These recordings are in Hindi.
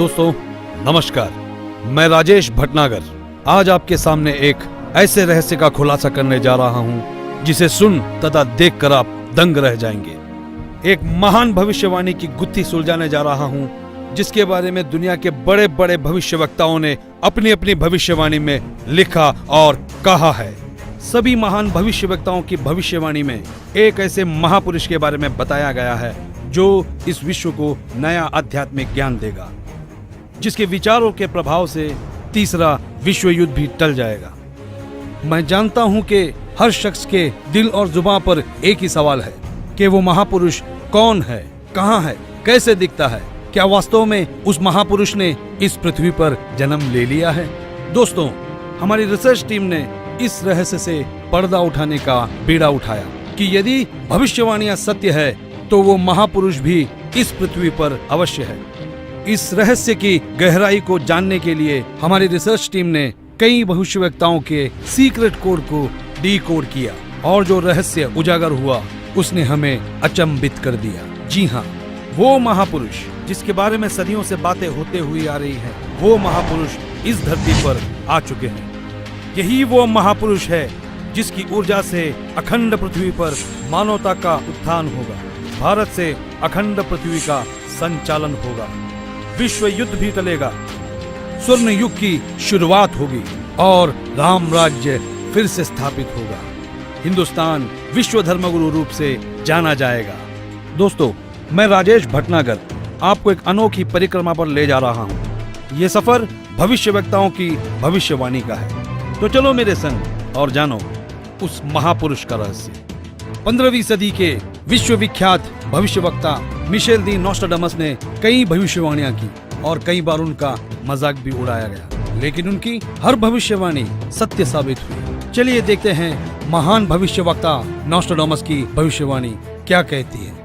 दोस्तों नमस्कार, मैं राजेश भटनागर आज आपके सामने एक ऐसे रहस्य का खुलासा करने जा रहा हूं जिसे सुन तथा देखकर आप दंग रह जाएंगे। एक महान भविष्यवाणी की गुत्थी सुलझाने जा रहा हूं जिसके बारे में दुनिया के बड़े बड़े भविष्यवक्ताओं ने अपनी अपनी भविष्यवाणी में लिखा और कहा है। सभी महान भविष्यवक्ताओं की भविष्यवाणी में एक ऐसे महापुरुष के बारे में बताया गया है जो इस विश्व को नया आध्यात्मिक ज्ञान देगा, जिसके विचारों के प्रभाव से तीसरा विश्व युद्ध भी टल जाएगा। मैं जानता हूं कि हर शख्स के दिल और जुबान पर एक ही सवाल है कि वो महापुरुष कौन है, कहां है, कैसे दिखता है, क्या वास्तव में उस महापुरुष ने इस पृथ्वी पर जन्म ले लिया है। दोस्तों, हमारी रिसर्च टीम ने इस रहस्य से पर्दा उठाने का बीड़ा उठाया कि यदि भविष्यवाणियां सत्य है तो वो महापुरुष भी इस पृथ्वी पर अवश्य है। इस रहस्य की गहराई को जानने के लिए हमारी रिसर्च टीम ने कई भविष्यवक्ताओं के सीक्रेट कोड को डीकोड किया और जो रहस्य उजागर हुआ उसने हमें अचंभित कर दिया। जी हाँ, वो महापुरुष जिसके बारे में सदियों से बातें होते हुई आ रही हैं, वो महापुरुष इस धरती पर आ चुके हैं। यही वो महापुरुष है जिसकी ऊर्जा से अखंड पृथ्वी पर मानवता का उत्थान होगा, भारत से अखंड पृथ्वी का संचालन होगा, विश्व युद्ध भी टलेगा, स्वर्ण युग की शुरुआत होगी और राम राज्य फिर से स्थापित होगा। हिंदुस्तान विश्व धर्मगुरु रूप से जाना जाएगा। दोस्तों, मैं राजेश भटनागर आपको एक अनोखी परिक्रमा पर ले जा रहा हूँ। ये सफर भविष्यवक्ताओं की भविष्यवाणी का है, तो चलो मेरे संग और जानो उस महापुरुष का रहस्य। 15वीं सदी के विश्वविख्यात भविष्यवक्ता मिशेल दी नोस्ट्राडामस ने कई भविष्यवाणियां की और कई बार उनका मजाक भी उड़ाया गया, लेकिन उनकी हर भविष्यवाणी सत्य साबित हुई। चलिए देखते हैं महान भविष्यवक्ता नोस्ट्राडामस की भविष्यवाणी क्या कहती है।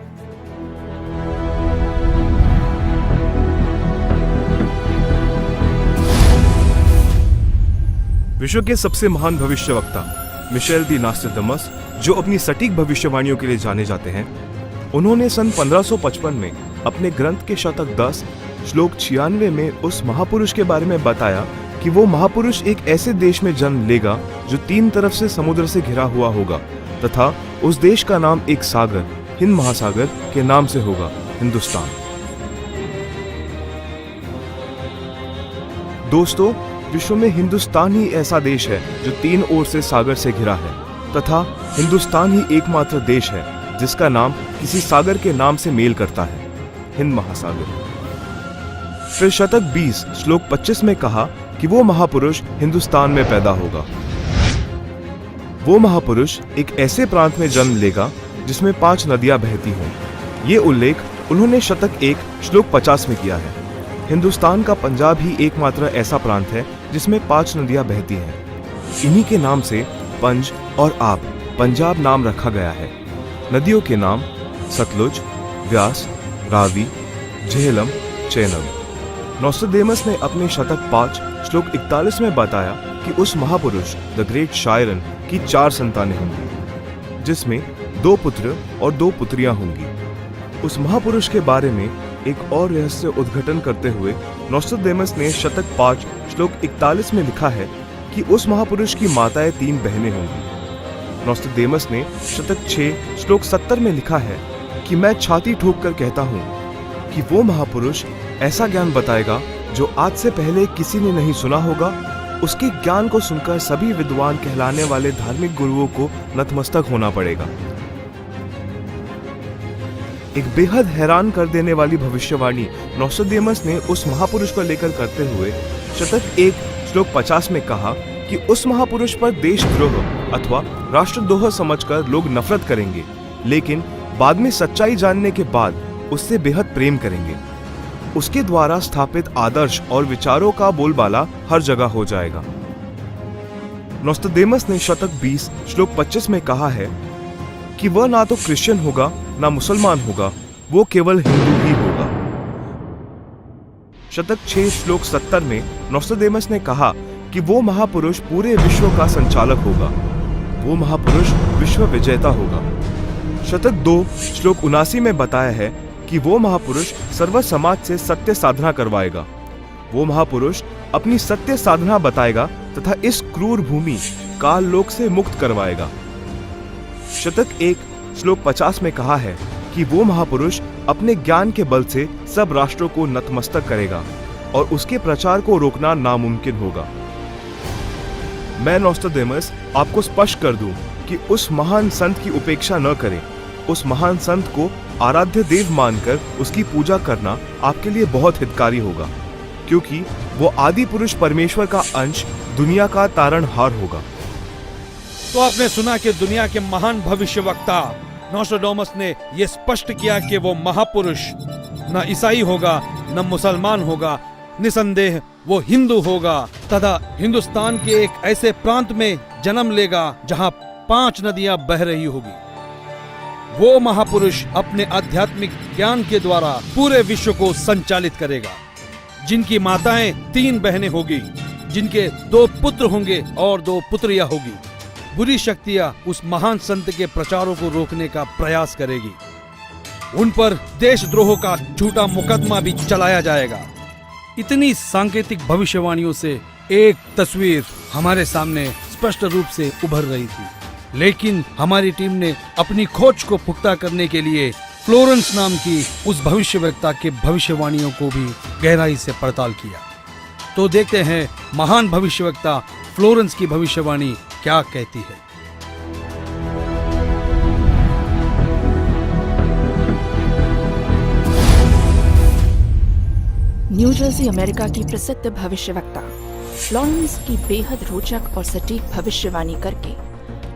विश्व के सबसे महान भविष्यवक्ता मिशेल दी नोस्ट्राडामस, जो अपनी सटीक भविष्यवाणियों के लिए जाने जाते हैं, उन्होंने सन 1555 में अपने ग्रंथ के शतक 10 श्लोक 96 में उस महापुरुष के बारे में बताया कि वो महापुरुष एक ऐसे देश में जन्म लेगा जो 3 तरफ से समुद्र से घिरा हुआ होगा तथा उस देश का नाम एक सागर, हिंद महासागर के नाम से होगा, हिंदुस्तान। दोस्तों, विश्व में हिंदुस्तान ही ऐसा देश है जो 3 ओर से सागर से घिरा है तथा हिंदुस्तान ही एकमात्र देश है जिसका नाम किसी सागर के नाम से मेल करता है, हिंद महासागर। फिर शतक 20 श्लोक 25 में कहा कि वो महापुरुष हिंदुस्तान में पैदा होगा। वो महापुरुष एक ऐसे प्रांत में जन्म लेगा जिसमें 5 नदियां बहती हों। ये उल्लेख उन्होंने शतक 1 श्लोक 50 में किया है। हिंदुस्तान का पंजाब ही एकमात्र ऐसा प्रांत है जिसमें 5 नदियां बहती हैं। इन्हीं के नाम से पंज और आप पंजाब नाम रखा गया है। नदियों के नाम सतलुज, व्यास, रावी, झेलम, चेनाब। नोस्ट्राडामस ने अपने शतक 5 श्लोक 41 में बताया कि उस महापुरुष द ग्रेट शायरन की 4 संतानें होंगी, जिसमें 2 पुत्र और 2 पुत्रियां होंगी। उस महापुरुष के बारे में एक और रहस्य उद्घाटन करते हुए नोस्ट्राडामस ने शतक 5 श्लोक 41 में लिखा है कि उस महापुरुष की माताएं 3 बहनें होंगी। नोस्ट्राडामस ने शतक 6 श्लोक 70 में लिखा है कि मैं छाती ठोक कर कहता हूँ कि वो महापुरुष ऐसा ज्ञान बताएगा जो आज से पहले किसी ने नहीं सुना होगा। उसके ज्ञान को सुनकर सभी विद्वान कहलाने वाले धार्मिक गुरुओं को नतमस्तक होना पड़ेगा। एक बेहद हैरान कर देने वाली भविष्यवाणी नोस्ट्राडामस ने उस महापुरुष को लेकर करते हुए शतक 1 श्लोक 50 में कहा कि उस महापुरुष पर देशद्रोह अथवा राष्ट्रद्रोह समझकर लोग नफरत करेंगे, लेकिन बाद में सच्चाई जानने के बाद उससे बेहद प्रेम करेंगे। उसके द्वारा स्थापित आदर्श और विचारों का बोलबाला हर जगह हो जाएगा। नोस्ट्राडामस ने शतक 20 श्लोक 25 में कहा है कि वह ना तो क्रिश्चियन होगा ना मुसलमान होगा, वो केवल हिंदू ही होगा। शतक 6 श्लोक 70 में नोस्ट्राडामस ने कहा कि वो महापुरुष पूरे विश्व का संचालक होगा, वो महापुरुष विश्व विजेता होगा। शतक 2 श्लोक 79 में बताया है कि वो महापुरुष सर्व समाज से सत्य साधना करवाएगा वो महापुरुष अपनी सत्य साधना बताएगा तथा इस क्रूर भूमि काल लोक से मुक्त करवाएगा। शतक 1 श्लोक 50 में कहा है कि वो महापुरुष अपने ज्ञान के बल से सब राष्ट्रों को नतमस्तक करेगा और उसके प्रचार को रोकना नामुमकिन होगा। मैं नोस्ट्राडेमस आपको स्पष्ट कर दूं कि उस महान संत की उपेक्षा न करें। उस महान संत को आराध्य देव मानकर उसकी पूजा करना आपके लिए बहुत हितकारी होगा, क्योंकि वो आदि पुरुष परमेश्वर का अंश, दुनिया का तारणहार होगा। तो आपने सुना कि दुनिया के महान भविष्यवक्ता नोस्ट्राडेमस ने यह स्पष्ट किया कि वो महापुरुष न ईसाई होगा न मुसलमान होगा, निसंदेह वो हिंदू होगा तथा हिंदुस्तान के एक ऐसे प्रांत में जन्म लेगा जहां 5 नदियां बह रही होगी। वो महापुरुष अपने आध्यात्मिक ज्ञान के द्वारा पूरे विश्व को संचालित करेगा, जिनकी माताएं 3 बहनें होगी, जिनके 2 पुत्र होंगे और 2 पुत्रियां होगी। बुरी शक्तियां उस महान संत के प्रचारों को रोकने का प्रयास करेगी। उन पर देशद्रोह का झूठा मुकदमा भी चलाया जाएगा। इतनी सांकेतिक भविष्यवाणियों से एक तस्वीर हमारे सामने स्पष्ट रूप से उभर रही थी, लेकिन हमारी टीम ने अपनी खोज को पुख्ता करने के लिए फ्लोरेंस नाम की उस भविष्यवक्ता के भविष्यवाणियों को भी गहराई से पड़ताल किया। तो देखते हैं महान भविष्यवक्ता फ्लोरेंस की भविष्यवाणी क्या कहती है। न्यू जर्सी अमेरिका की प्रसिद्ध भविष्यवक्ता फ्लोरेंस की बेहद रोचक और सटीक भविष्यवाणी करके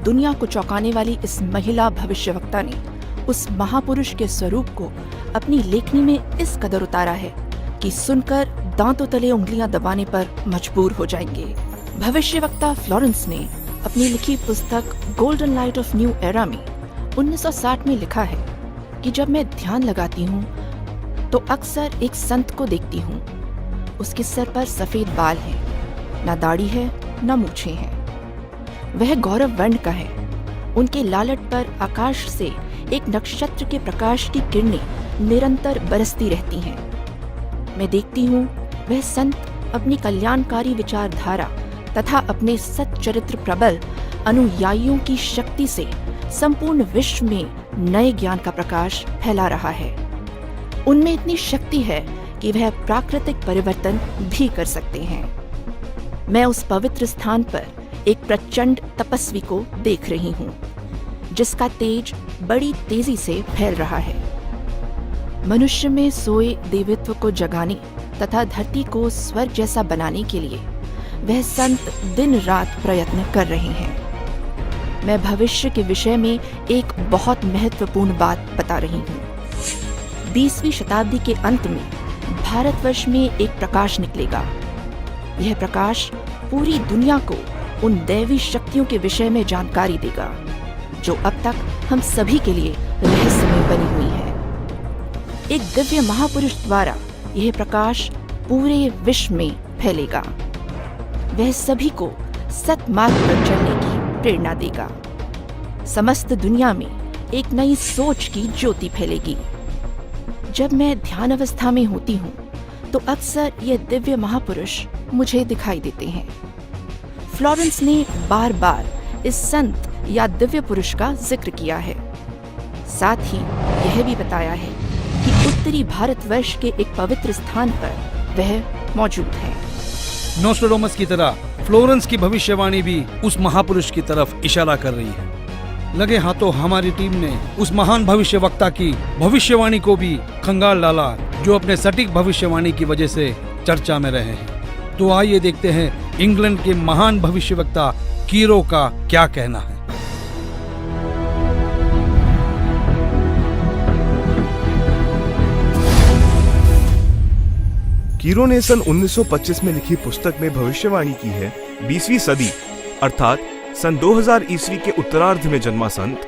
दुनिया को चौंकाने वाली इस महिला भविष्यवक्ता ने उस महापुरुष के स्वरूप को अपनी लेखनी में इस कदर उतारा है कि सुनकर दांतों तले उंगलियां दबाने पर मजबूर हो जाएंगे। भविष्यवक्ता फ्लोरेंस ने अपनी लिखी पुस्तक golden light of new era में 1960 में लिखा है कि जब मैं ध्यान लगाती हूँ तो अक्सर एक संत को देखती हूँ। उसके सर पर सफेद बाल हैं, ना दाढ़ी है ना मूछें हैं। वह गौरव वर्ण का है। उनके लालट पर आकाश से एक नक्षत्र के प्रकाश की किरणें निरंतर बरसती रहती हैं। मैं देखती हूँ वह संत अपनी कल्याणकारी विचारधारा तथा अपने सच्चरित्र प्रबल अनुयायियों की शक्ति से संपूर्ण विश्व में नए ज्ञान का प्रकाश फैला रहा है। उनमें इतनी शक्ति है कि वह प्राकृतिक परिवर्तन भी कर सकते हैं। मैं उस पवित्र स्थान पर एक प्रचंड तपस्वी को देख रही हूँ, जिसका तेज बड़ी तेजी से फैल रहा है। मनुष्य में सोए देवत्व को जगाने तथा धरती को स्वर्ग जैसा बनाने के लिए वह संत दिन रात प्रयत्न कर रहे हैं। मैं भविष्य के विषय में एक बहुत महत्वपूर्ण बात बता रही हूँ। 20वीं शताब्दी के अंत में भारतवर्ष में एक प्रकाश निकलेगा। यह प्रकाश पूरी दुनिया को उन दैवी शक्तियों के विषय में जानकारी देगा जो अब तक हम सभी के लिए रहस्यमय बनी हुई है। एक दिव्य महापुरुष द्वारा यह प्रकाश पूरे विश्व में फैलेगा। वह सभी को सत्मार्ग पर चलने की प्रेरणा देगा। समस्त दुनिया में एक नई सोच की ज्योति फैलेगी। जब मैं ध्यान अवस्था में होती हूँ तो अक्सर ये दिव्य महापुरुष मुझे दिखाई देते हैं। फ्लोरेंस ने बार बार इस संत या दिव्य पुरुष का जिक्र किया है। साथ ही यह भी बताया है कि उत्तरी भारतवर्ष के एक पवित्र स्थान पर वह मौजूद है। नोस्ट्राडेमस की तरह फ्लोरेंस की भविष्यवाणी भी उस महापुरुष की तरफ इशारा कर रही है। लगे हाथों हमारी टीम ने उस महान भविष्यवक्ता की भविष्यवाणी को भी खंगाल डाला, जो अपने सटीक भविष्यवाणी की वजह से चर्चा में रहे हैं। तो आइए देखते हैं इंग्लैंड के महान भविष्यवक्ता कीरो का क्या कहना है। कीरो ने सन 1925 में लिखी पुस्तक में भविष्यवाणी की है 20वीं सदी अर्थात सन 2000 ईस्वी के उत्तरार्ध में जन्मा संत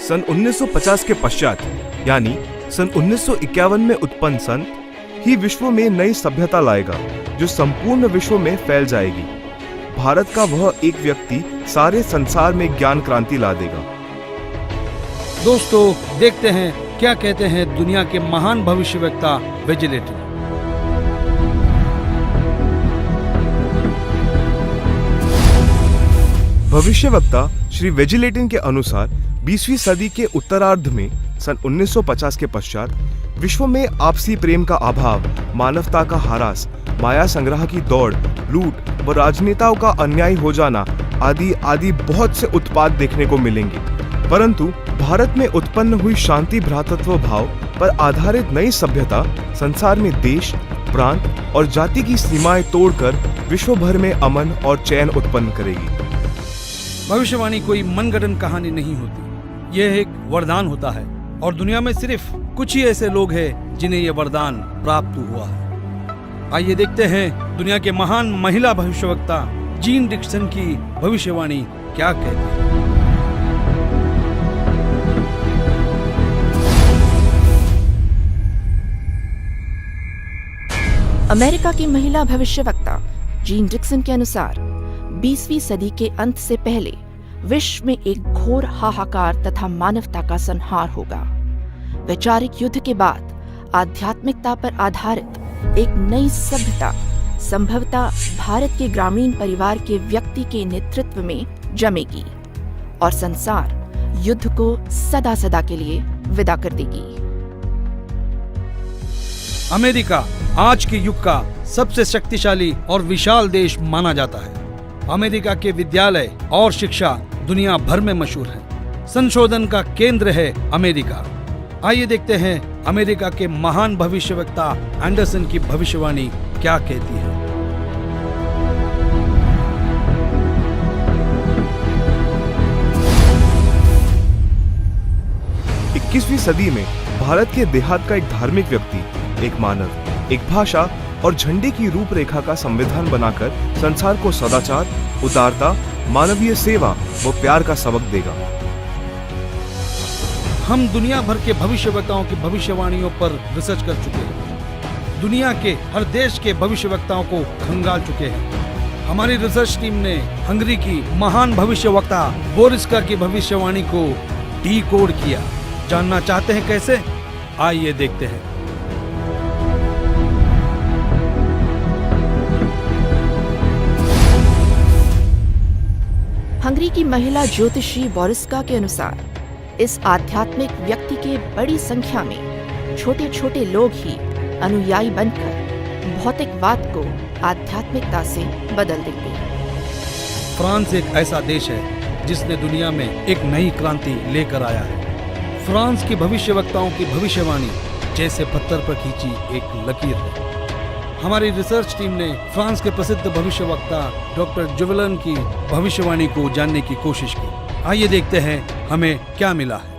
सन 1950 के पश्चात यानी सन 1951 में उत्पन्न संत ही विश्व में नई सभ्यता लाएगा जो संपूर्ण विश्व में फैल जाएगी। भारत का वह एक व्यक्ति सारे संसार में ज्ञान क्रांति ला देगा। दोस्तों देखते हैं क्या कहते हैं दुनिया के महान भविष्यवक्ता विजिलेटर। भविष्यवक्ता श्री वेजिलेटिन के अनुसार 20वीं सदी के उत्तरार्ध में सन 1950 के पश्चात विश्व में आपसी प्रेम का अभाव, मानवता का ह्रास, माया संग्रह की दौड़, लूट व राजनेताओं का अन्याय हो जाना आदि आदि बहुत से उत्पाद देखने को मिलेंगे। परंतु भारत में उत्पन्न हुई शांति भ्रातृत्व भाव पर आधारित नई सभ्यता संसार में देश, प्रांत और जाति की सीमाएं तोड़कर विश्व भर में अमन और चैन उत्पन्न करेगी। भविष्यवाणी कोई मनगढ़ंत कहानी नहीं होती, यह एक वरदान होता है और दुनिया में सिर्फ कुछ ही ऐसे लोग हैं जिन्हें यह वरदान प्राप्त हुआ है। आइए देखते हैं दुनिया के महान महिला भविष्यवक्ता जीन डिक्सन की भविष्यवाणी क्या कहती है। अमेरिका की महिला भविष्यवक्ता जीन डिक्सन के अनुसार 20वीं सदी के अंत से पहले विश्व में एक घोर हाहाकार तथा मानवता का संहार होगा। वैचारिक युद्ध के बाद आध्यात्मिकता पर आधारित एक नई सभ्यता संभवतः भारत के ग्रामीण परिवार के व्यक्ति के नेतृत्व में जमेगी और संसार युद्ध को सदा सदा के लिए विदा कर देगी। अमेरिका आज के युग का सबसे शक्तिशाली और विशाल देश माना जाता है। अमेरिका के विद्यालय और शिक्षा दुनिया भर में मशहूर है। संशोधन का केंद्र है अमेरिका। आइए देखते हैं अमेरिका के महान भविष्यवक्ता एंडरसन की भविष्यवाणी क्या कहती है। 21वीं सदी में भारत के देहात का एक धार्मिक व्यक्ति, एक मानव, एक भाषा और झंडे की रूपरेखा का संविधान बनाकर संसार को सदाचार, उदारता, मानवीय सेवा व प्यार का सबक देगा। हम दुनिया भर के भविष्यवक्ताओं की भविष्यवाणियों पर रिसर्च कर चुके हैं। दुनिया के हर देश के भविष्यवक्ताओं को खंगाल चुके हैं। हमारी रिसर्च टीम ने हंगरी की महान भविष्यवक्ता बोरिस्का की भविष्यवाणी को डीकोड किया। जानना चाहते हैं कैसे? आइए देखते हैं। हंगरी की महिला ज्योतिषी बोरिस्का के अनुसार इस आध्यात्मिक व्यक्ति के बड़ी संख्या में छोटे छोटे लोग ही अनुयायी बनकर भौतिकवाद को आध्यात्मिकता से बदल देंगे। फ्रांस एक ऐसा देश है जिसने दुनिया में एक नई क्रांति लेकर आया है। फ्रांस की भविष्यवक्ताओं की भविष्यवाणी जैसे पत्थर पर खींची एक लकीर है। हमारी रिसर्च टीम ने फ्रांस के प्रसिद्ध भविष्यवक्ता डॉक्टर जुवेलन की भविष्यवाणी को जानने की कोशिश की। आइए देखते हैं हमें क्या मिला है।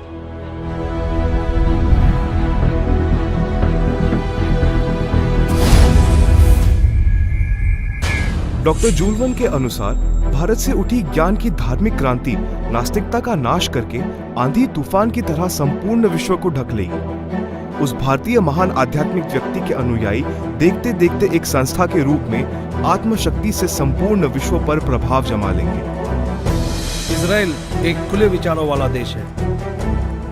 डॉक्टर जुवेलन के अनुसार भारत से उठी ज्ञान की धार्मिक क्रांति नास्तिकता का नाश करके आंधी तूफान की तरह संपूर्ण विश्व को ढक लेगी। उस भारतीय महान आध्यात्मिक व्यक्ति के अनुयायी देखते देखते एक संस्था के रूप में आत्मशक्ति से संपूर्ण विश्व पर प्रभाव जमा लेंगे। इजराइल एक खुले विचारों वाला देश है।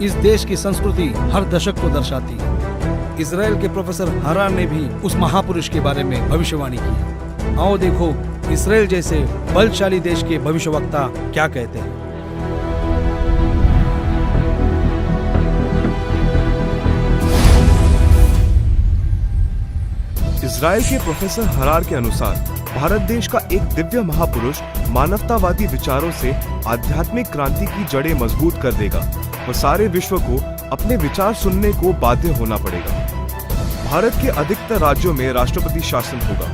इस देश की संस्कृति हर दशक को दर्शाती है। इजराइल के प्रोफेसर हरार ने भी उस महापुरुष के बारे में भविष्यवाणी की। आओ देखो इजराइल जैसे बलशाली देश के भविष्यवक्ता क्या कहते हैं। इजराइल के प्रोफेसर हरार के अनुसार भारत देश का एक दिव्य महापुरुष मानवतावादी विचारों से आध्यात्मिक क्रांति की जड़ें मजबूत कर देगा और सारे विश्व को अपने विचार सुनने को बाध्य होना पड़ेगा। भारत के अधिकतर राज्यों में राष्ट्रपति शासन होगा,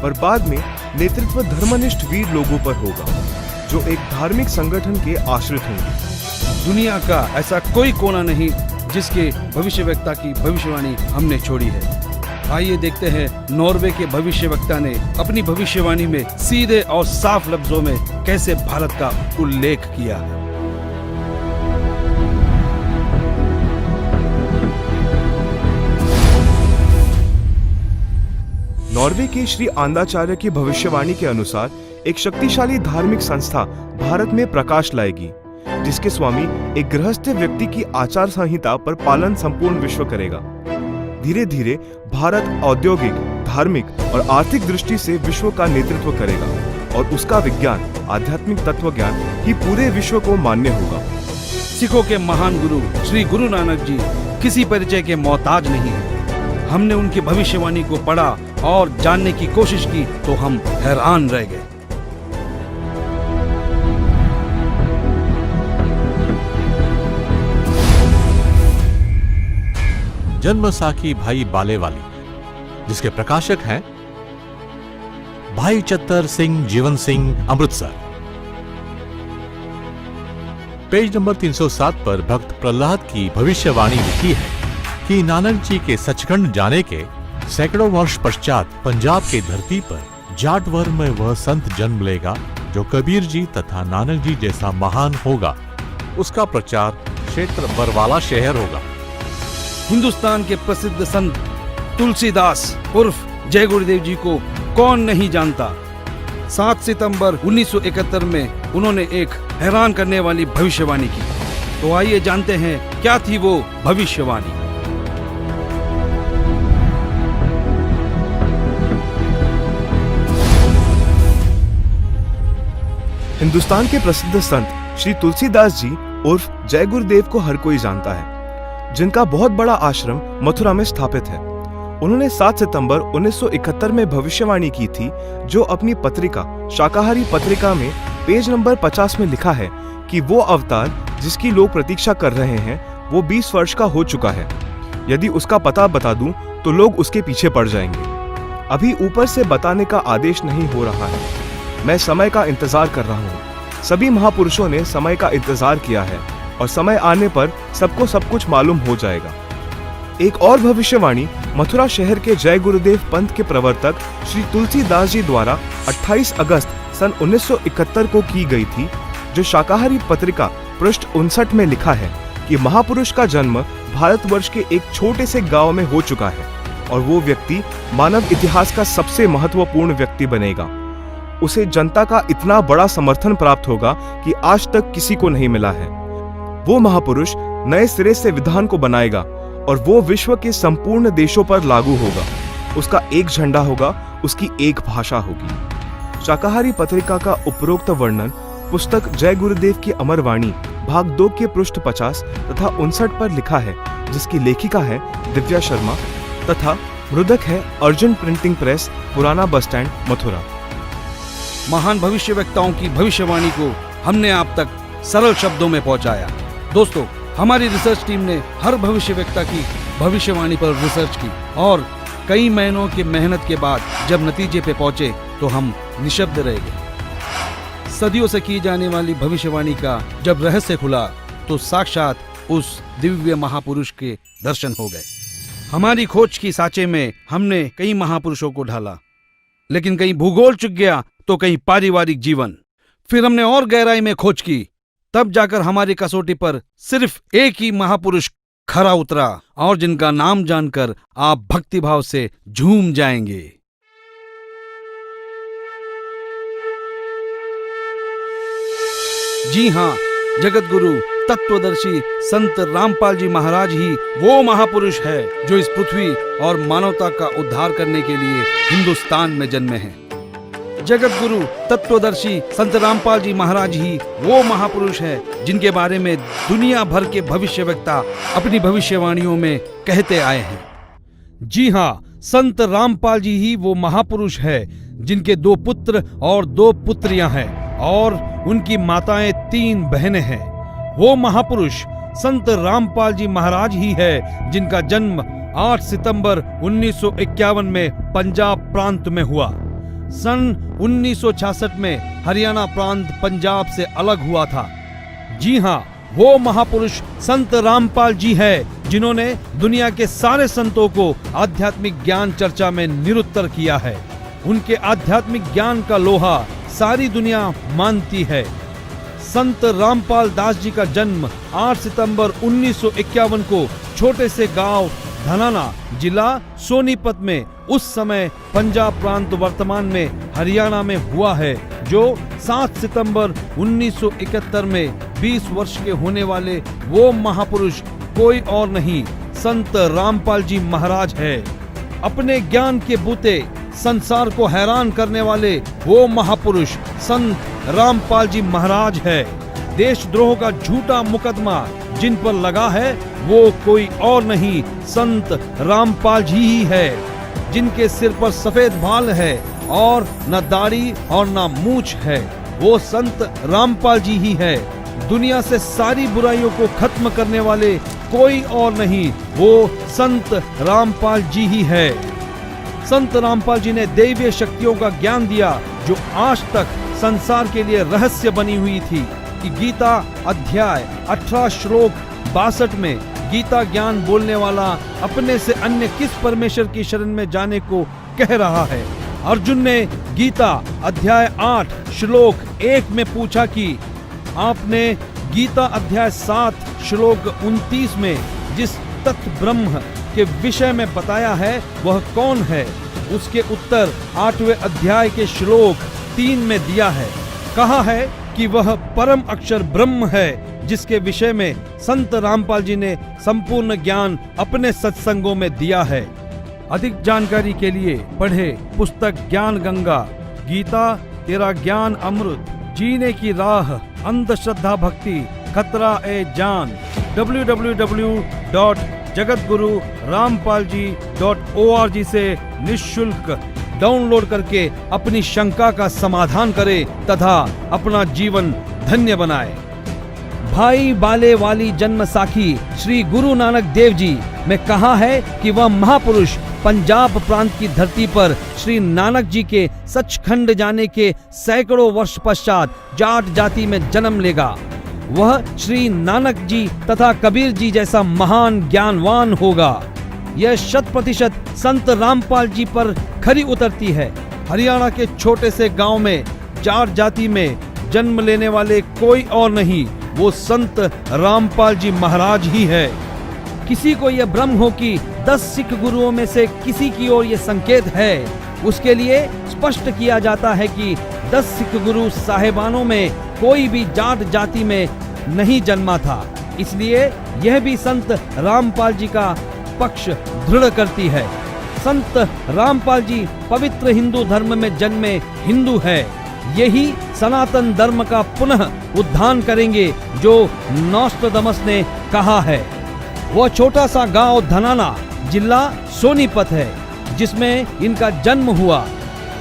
पर बाद में नेतृत्व धर्मनिष्ठ वीर लोगों पर होगा जो एक धार्मिक संगठन के आश्रित होंगे। दुनिया का ऐसा कोई कोना नहीं जिसके भविष्यवक्ता की भविष्यवाणी हमने छोड़ी है। आइए देखते हैं नॉर्वे के भविष्यवक्ता ने अपनी भविष्यवाणी में सीधे और साफ लफ्जों में कैसे भारत का उल्लेख किया है। नॉर्वे के श्री आंदाचार्य की भविष्यवाणी के अनुसार एक शक्तिशाली धार्मिक संस्था भारत में प्रकाश लाएगी, जिसके स्वामी एक गृहस्थ व्यक्ति की आचार संहिता पर पालन संपूर्ण विश्व करेगा। धीरे धीरे भारत औद्योगिक, धार्मिक और आर्थिक दृष्टि से विश्व का नेतृत्व करेगा और उसका विज्ञान आध्यात्मिक तत्व ज्ञान ही पूरे विश्व को मान्य होगा। सिखों के महान गुरु श्री गुरु नानक जी किसी परिचय के मोहताज नहीं है। हमने उनकी भविष्यवाणी को पढ़ा और जानने की कोशिश की तो हम हैरान रह गए। जन्मसाखी भाई बालेवाली, जिसके प्रकाशक हैं भाई चत्तर सिंह जीवन सिंह, अमृतसर। पेज नंबर 307 पर भक्त प्रहलाद की भविष्यवाणी लिखी है कि नानक जी के सचखंड जाने के सैकड़ों वर्ष पश्चात पंजाब की धरती पर जाटवर में वह संत जन्म लेगा जो कबीर जी तथा नानक जी जैसा महान होगा। उसका प्रचार क्षेत्र बरवाला शहर होगा। हिंदुस्तान के प्रसिद्ध संत तुलसीदास उर्फ जय गुरुदेव जी को कौन नहीं जानता। 7 सितंबर 1971 में उन्होंने एक हैरान करने वाली भविष्यवाणी की। तो आइए जानते हैं क्या थी वो भविष्यवाणी। हिंदुस्तान के प्रसिद्ध संत श्री तुलसीदास जी उर्फ जय गुरुदेव को हर कोई जानता है, जिनका बहुत बड़ा आश्रम मथुरा में स्थापित है। उन्होंने 7 सितंबर 1971 में भविष्यवाणी की थी, जो अपनी पत्रिका शाकाहारी पत्रिका में पेज नंबर 50 में लिखा है कि वो अवतार जिसकी लोग प्रतीक्षा कर रहे हैं वो 20 वर्ष का हो चुका है। यदि उसका पता बता दूं तो लोग उसके पीछे पड़ जाएंगे। अभी ऊपर से बताने का आदेश नहीं हो रहा है। मैं समय का इंतजार कर रहा हूँ। सभी महापुरुषों ने समय का इंतजार किया है और समय आने पर सबको सब कुछ मालूम हो जाएगा। एक और भविष्यवाणी मथुरा शहर के जय गुरुदेव पंथ के प्रवर्तक श्री तुलसीदास जी द्वारा 28 अगस्त सन 1971 को की गई थी, जो शाकाहारी पत्रिका पृष्ठ 59 में लिखा है कि महापुरुष का जन्म भारतवर्ष के एक छोटे से गांव में हो चुका है और वो व्यक्ति मानव इतिहास का सबसे महत्वपूर्ण व्यक्ति बनेगा। उसे जनता का इतना बड़ा समर्थन प्राप्त होगा कि आज तक किसी को नहीं मिला है। वो महापुरुष नए सिरे से विधान को बनाएगा और वो विश्व के संपूर्ण देशों पर लागू होगा। उसका एक झंडा होगा, उसकी एक भाषा होगी। शाकाहारी पत्रिका का उपरोक्त वर्णन पुस्तक जय गुरुदेव की अमर वाणी भाग 2 के पृष्ठ 50 तथा 59 पर लिखा है, जिसकी लेखिका है दिव्या शर्मा तथा मृदक है अर्जुन प्रिंटिंग प्रेस, पुराना बस स्टैंड, मथुरा। महान भविष्यवक्ताओं की भविष्यवाणी को हमने आप तक सरल शब्दों में पहुंचाया। दोस्तों, हमारी रिसर्च टीम ने हर भविष्यवक्ता की भविष्यवाणी पर रिसर्च की और कई महीनों की मेहनत के बाद जब नतीजे पे पहुंचे तो हम निशब्द रह गए। सदियों से की जाने वाली भविष्यवाणी का जब रहस्य खुला तो साक्षात उस दिव्य महापुरुष के दर्शन हो गए। हमारी खोज की सांचे में हमने कई महापुरुषों को ढाला, लेकिन कहीं भूगोल चुक गया तो कहीं पारिवारिक जीवन। फिर हमने और गहराई में खोज की, तब जाकर हमारी कसौटी पर सिर्फ एक ही महापुरुष खरा उतरा और जिनका नाम जानकर आप भक्तिभाव से झूम जाएंगे। जी हां, जगत गुरु तत्वदर्शी संत रामपाल जी महाराज ही वो महापुरुष है जो इस पृथ्वी और मानवता का उद्धार करने के लिए हिंदुस्तान में जन्मे हैं। जगत गुरु तत्वदर्शी संत रामपाल जी महाराज ही वो महापुरुष है जिनके बारे में दुनिया भर के भविष्यवक्ता अपनी भविष्यवाणियों में कहते आए हैं। जी हां, संत रामपाल जी ही वो महापुरुष है जिनके 2 पुत्र और 2 पुत्रियां हैं और उनकी माताएं 3 बहनें हैं। वो महापुरुष संत रामपाल जी महाराज ही है जिनका जन्म 8 सितंबर 1951 में पंजाब प्रांत में हुआ। सन 1966 में हरियाणा प्रांत पंजाब से अलग हुआ था। जी हां, वो महापुरुष संत रामपाल जी है जिन्होंने दुनिया के सारे संतों को आध्यात्मिक ज्ञान चर्चा में निरुत्तर किया है। उनके आध्यात्मिक ज्ञान का लोहा सारी दुनिया मानती है। संत रामपाल दास जी का जन्म 8 सितंबर 1951 को छोटे से गांव धनाना, जिला सोनीपत में, उस समय पंजाब प्रांत वर्तमान में हरियाणा में हुआ है, जो 7 सितंबर 1971 में 20 वर्ष के होने वाले वो महापुरुष कोई और नहीं, संत रामपाल जी महाराज है। अपने ज्ञान के बूते संसार को हैरान करने वाले वो महापुरुष संत रामपाल जी महाराज है। देशद्रोह का झूठा मुकदमा जिन पर लगा है वो कोई और नहीं, संत रामपाल जी ही है, जिनके सिर पर सफेद बाल है और न दाढ़ी और न मूंछ है। वो संत रामपाल जी ही है। दुनिया से सारी बुराइयों को खत्म करने वाले कोई और नहीं, वो संत रामपाल जी ही है। संत रामपाल जी ने दैवीय शक्तियों का ज्ञान दिया जो आज तक संसार के लिए रहस्य बनी हुई थी कि गीता अध्याय 18 श्लोक 62 में गीता ज्ञान बोलने वाला अपने से अन्य किस परमेश्वर की शरण में जाने को कह रहा है। अर्जुन ने गीता अध्याय 8 श्लोक 1 में पूछा कि आपने गीता अध्याय 7 श्लोक 29 में जिस तत्व ब्रह्म के विषय में बताया है वह कौन है? उसके उत्तर 8वें अध्याय के श्लोक 3 में दिया है। कहा है कि वह परम अक्षर ब्रह्म है, जिसके विषय में संत रामपाल जी ने संपूर्ण ज्ञान अपने सत्संगों में दिया है। अधिक जानकारी के लिए पढ़े पुस्तक ज्ञान गंगा, गीता तेरा ज्ञान अमृत, जीने की राह, अंधश्रद्धा भक्ति खतरा ए जान। www.jagatgururampalji.org से निःशुल्क डाउनलोड करके अपनी शंका का समाधान करें तथा अपना जीवन धन्य बनाए। भाई बाले वाली जन्म साखी श्री गुरु नानक देव जी में कहा है कि वह महापुरुष पंजाब प्रांत की धरती पर श्री नानक जी के सचखंड जाने के सैकड़ों वर्ष पश्चात जाट जाति में जन्म लेगा। वह श्री नानक जी तथा कबीर जी जैसा महान ज्ञानवान होगा। यह 100% संत रामपाल जी पर खरी उतरती है। हरियाणा के छोटे से गांव में जाट जाति में जन्म लेने वाले कोई और नहीं, वो संत रामपाल जी महाराज ही है। किसी को यह भ्रम हो कि 10 सिख गुरुओं में से किसी की ओर यह संकेत है, उसके लिए स्पष्ट किया जाता है कि 10 सिख गुरु साहेबानों में कोई भी जाट जाति में नहीं जन्मा था। इसलिए यह भी संत रामपाल जी का पक्ष दृढ़ करती है। संत रामपाल जी पवित्र हिंदू धर्म में जन्मे हिंदू है। यही सनातन धर्म का पुनः उद्धार करेंगे जो नोस्ट्राडामस ने कहा है। वह छोटा सा गांव धनाना जिला सोनीपत है जिसमें इनका जन्म हुआ।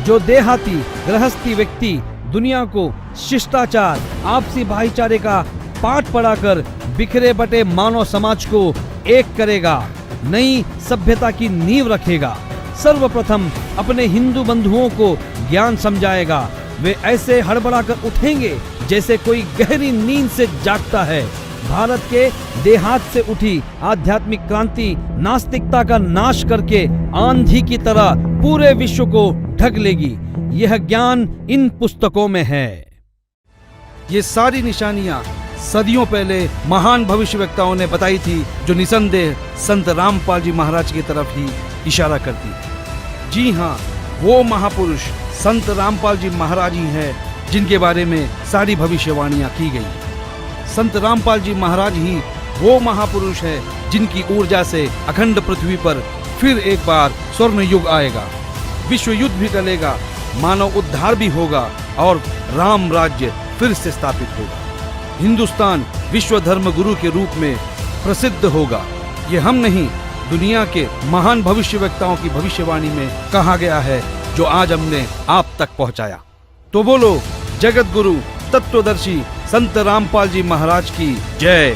जो देहाती गृहस्थी व्यक्ति दुनिया को शिष्टाचार, आपसी भाईचारे का पाठ पढ़ाकर बिखरे बटे मानव समाज को एक करेगा, नई सभ्यता की नींव रखेगा। सर्वप्रथम अपने हिंदू बंधुओं को ज्ञान समझाएगा। वे ऐसे हड़बड़ाकर उठेंगे जैसे कोई गहरी नींद से जागता है। भारत के देहात से उठी आध्यात्मिक क्रांति नास्तिकता का नाश करके आंधी की तरह पूरे विश्व को ढक लेगी। यह ज्ञान इन पुस्तकों में है। ये सारी निशानियां सदियों पहले महान भविष्यवक्ताओं ने बताई थी, जो निसंदेह संत रामपाल जी महाराज की तरफ ही इशारा करती है। जी हाँ, वो महापुरुष संत रामपाल जी महाराज ही है जिनके बारे में सारी भविष्यवाणियां की गई। संत रामपाल जी महाराज ही वो महापुरुष है जिनकी ऊर्जा से अखंड पृथ्वी पर फिर एक बार स्वर्ण युग आएगा, विश्व युद्ध भी टलेगा, मानव उद्धार भी होगा और राम राज्य फिर से स्थापित होगा। हिंदुस्तान विश्व धर्म गुरु के रूप में प्रसिद्ध होगा। ये हम नहीं, दुनिया के महान भविष्यवक्ताओं की भविष्यवाणी में कहा गया है, जो आज हमने आप तक पहुंचाया। तो बोलो जगत गुरु तत्वदर्शी संत रामपाल जी महाराज की जय।